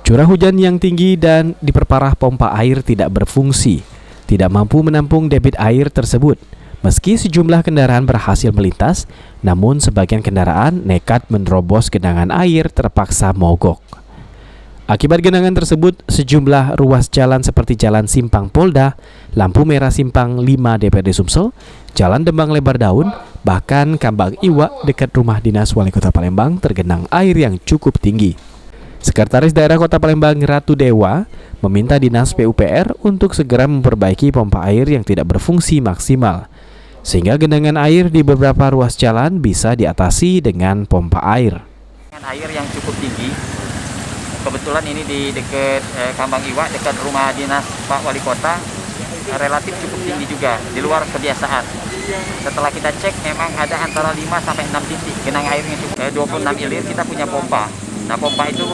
Curah hujan yang tinggi dan diperparah pompa air tidak berfungsi, tidak mampu menampung debit air tersebut. Meski sejumlah kendaraan berhasil melintas, namun sebagian kendaraan nekat menerobos genangan air terpaksa mogok. Akibat genangan tersebut, sejumlah ruas jalan seperti Jalan Simpang Polda, lampu merah Simpang 5 DPRD Sumsel, Jalan Dembang Lebar Daun, bahkan Kambang Iwa dekat rumah dinas Wali Kota Palembang tergenang air yang cukup tinggi. Sekretaris Daerah Kota Palembang Ratu Dewa meminta Dinas PUPR untuk segera memperbaiki pompa air yang tidak berfungsi maksimal, sehingga genangan air di beberapa ruas jalan bisa diatasi dengan pompa air. Air yang cukup tinggi, kebetulan ini di dekat Kambang Iwa, dekat rumah dinas Pak Wali Kota, relatif cukup tinggi juga, di luar kebiasaan. Setelah kita cek, memang ada antara 5 sampai 6 titik genangan airnya cukup 26 ilir. Kita punya pompa. Nah, pompa itu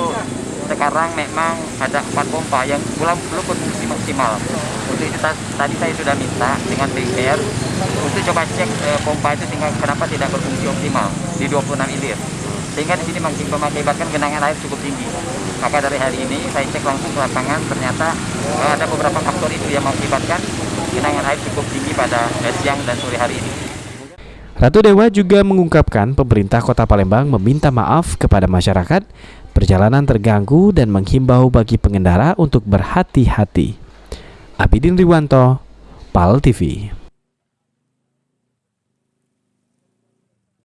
sekarang memang ada 4 pompa yang belum berfungsi maksimal. Untuk itu tadi saya sudah minta dengan PUPR untuk coba cek pompa itu kenapa tidak berfungsi optimal di 26 ilir. Sehingga di sini mengakibatkan genangan air cukup tinggi. Maka dari hari ini saya cek langsung ke lapangan, ternyata ada beberapa faktor itu yang mengakibatkan genangan air cukup tinggi pada siang dan sore hari ini. Ratu Dewa juga mengungkapkan pemerintah Kota Palembang meminta maaf kepada masyarakat, perjalanan terganggu dan menghimbau bagi pengendara untuk berhati-hati. Abidin Riwanto, PAL TV.